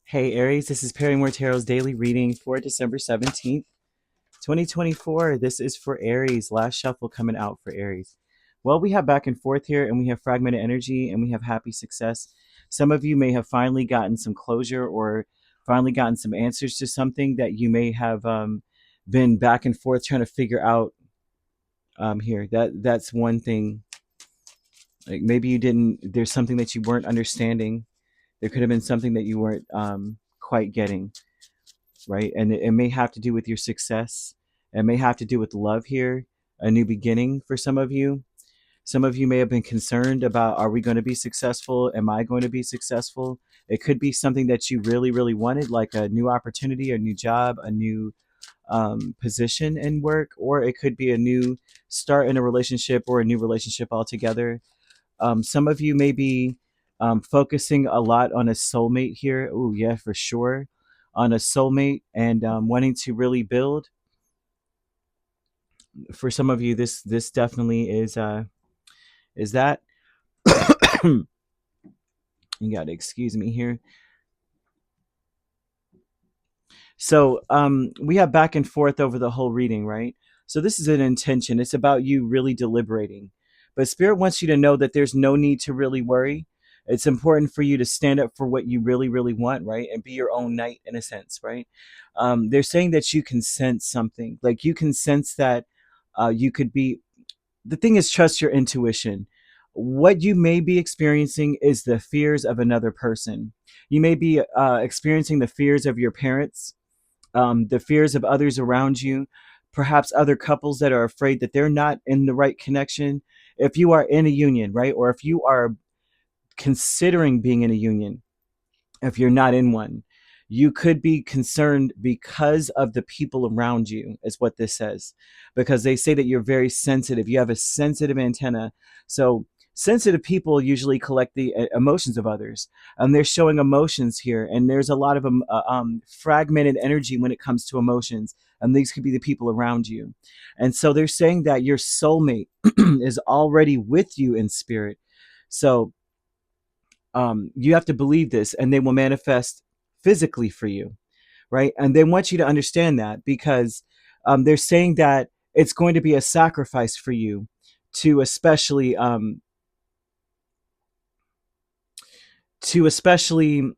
Hey Aries, this is Perrymore Tarot's daily reading for December 17th, 2024. This is for Aries. Last shuffle coming out for Aries. Well, we have back and forth here, and we have fragmented energy, and we have happy success. Some of you may have finally gotten some closure or finally gotten some answers to something that you may have been back and forth trying to figure out here. That's one thing. Like maybe you didn't, there's something that you weren't understanding. There could have been something that you weren't quite getting, right? And it may have to do with your success. It may have to do with love here, a new beginning for some of you. Some of you may have been concerned about, are we going to be successful? Am I going to be successful? It could be something that you really, really wanted, like a new opportunity, a new job, a new position in work, or it could be a new start in a relationship or a new relationship altogether. Some of you may be focusing a lot on a soulmate here. Oh, yeah, for sure. On a soulmate and wanting to really build. For some of you, this definitely is that. You got to excuse me here. So we have back and forth over the whole reading, right? So this is an intention. It's about you really deliberating. But Spirit wants you to know that there's no need to really worry. It's important for you to stand up for what you really, really want, right? And be your own knight in a sense, right? They're saying that you can sense something. Like you can sense that you could be. The thing is, trust your intuition. What you may be experiencing is the fears of another person. You may be experiencing the fears of your parents, the fears of others around you, perhaps other couples that are afraid that they're not in the right connection. If you are in a union, right, or if you are considering being in a union, if you're not in one, you could be concerned because of the people around you, is what this says. Because they say that you're very sensitive. You have a sensitive antenna. So sensitive people usually collect the emotions of others. And they're showing emotions here. And there's a lot of fragmented energy when it comes to emotions. And these could be the people around you. And so they're saying that your soulmate is already with you in spirit. So you have to believe this, and they will manifest physically for you, right? And they want you to understand that because they're saying that it's going to be a sacrifice for you to especially to especially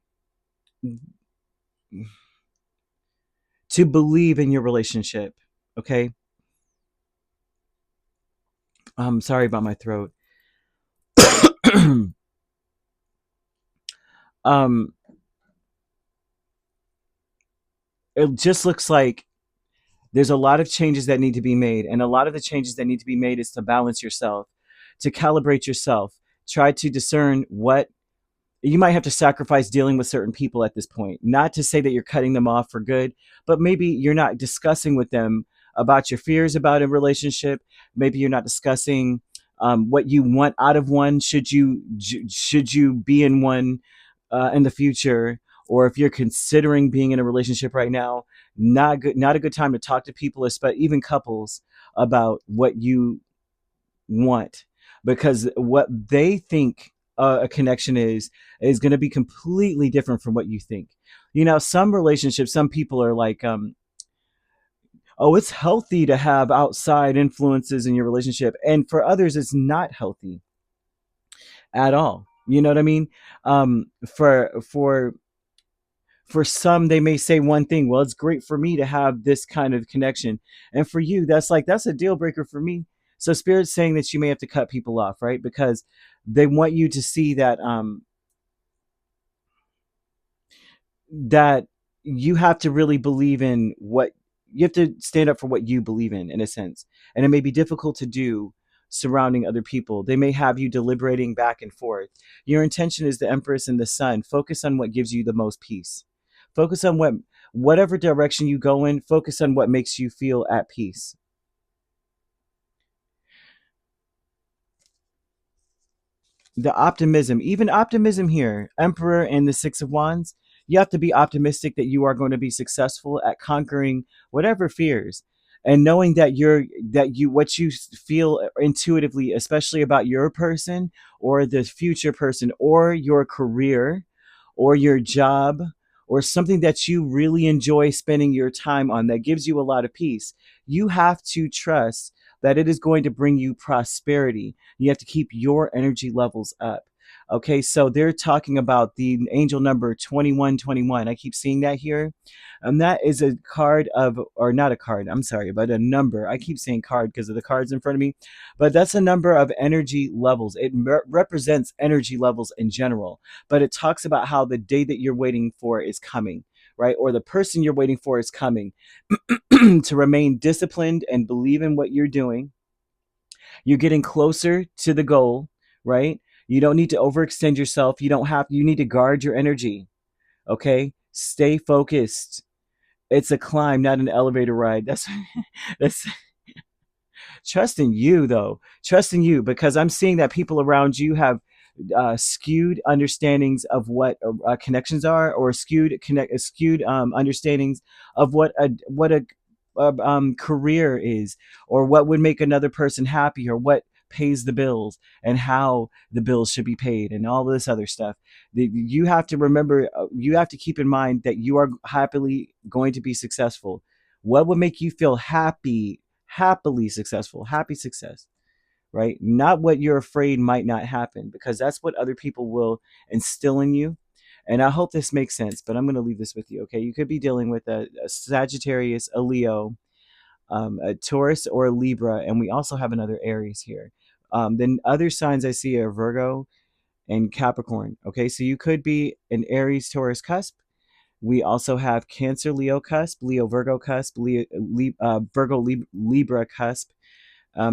to believe in your relationship. Okay. I'm sorry about my throat. um it just looks like there's a lot of changes that need to be made, and a lot of the changes that need to be made is to balance yourself, to calibrate yourself, try to discern what you might have to sacrifice dealing with certain people at this point. Not to say that you're cutting them off for good, but maybe you're not discussing with them about your fears about a relationship. Maybe you're not discussing what you want out of one. Should you be in one in the future, or if you're considering being in a relationship right now, not a good time to talk to people, especially even couples, about what you want, because what they think a connection is going to be completely different from what you think. Some relationships, some people are like, oh, it's healthy to have outside influences in your relationship, and for others it's not healthy at all. You know what I mean? For some, they may say one thing, well, it's great for me to have this kind of connection, and for you, that's a deal breaker for me. So Spirit's saying that you may have to cut people off, right? Because they want you to see that that you have to really believe in what you have to stand up for, what you believe in a sense. And it may be difficult to do surrounding other people. They may have you deliberating back and forth. Your intention is the Empress and the Sun. Focus on what gives you the most peace. Focus on whatever direction you go in, focus on what makes you feel at peace. The optimism, even optimism here, Emperor and the Six of Wands, you have to be optimistic that you are going to be successful at conquering whatever fears, and knowing that what you feel intuitively, especially about your person or the future person or your career or your job or something that you really enjoy spending your time on that gives you a lot of peace, you have to trust that it is going to bring you prosperity. You have to keep your energy levels up. Okay, so they're talking about the angel number 2121. I keep seeing that here. And that is a card of, or not a card, I'm sorry, but a number. I keep saying card because of the cards in front of me, but that's a number of energy levels. It represents energy levels in general, but it talks about how the day that you're waiting for is coming, right? Or the person you're waiting for is coming. To remain disciplined and believe in what you're doing. You're getting closer to the goal, right? You don't need to overextend yourself. You need to guard your energy. Okay? Stay focused. It's a climb, not an elevator ride. That's trust in you, though. Trust in you, because I'm seeing that people around you have skewed understandings of what connections are, or skewed understandings of what a career is, or what would make another person happy, or what pays the bills, and how the bills should be paid, and all this other stuff. You have to remember, you have to keep in mind that you are happily going to be successful. What would make you feel happily successful, happy success, right? Not what you're afraid might not happen, because that's what other people will instill in you. And I hope this makes sense, but I'm going to leave this with you. Okay, you could be dealing with a Sagittarius, a Leo, a Taurus, or a Libra, and we also have another Aries here. Then other signs I see are Virgo and Capricorn. Okay, so you could be an Aries Taurus cusp. We also have Cancer Leo cusp, Leo Virgo cusp, Virgo Libra cusp,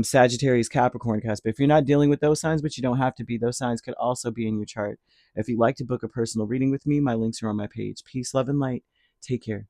Sagittarius Capricorn cusp. If you're not dealing with those signs, but you don't have to be, those signs could also be in your chart. If you'd like to book a personal reading with me, my links are on my page. Peace, love, and light. Take care.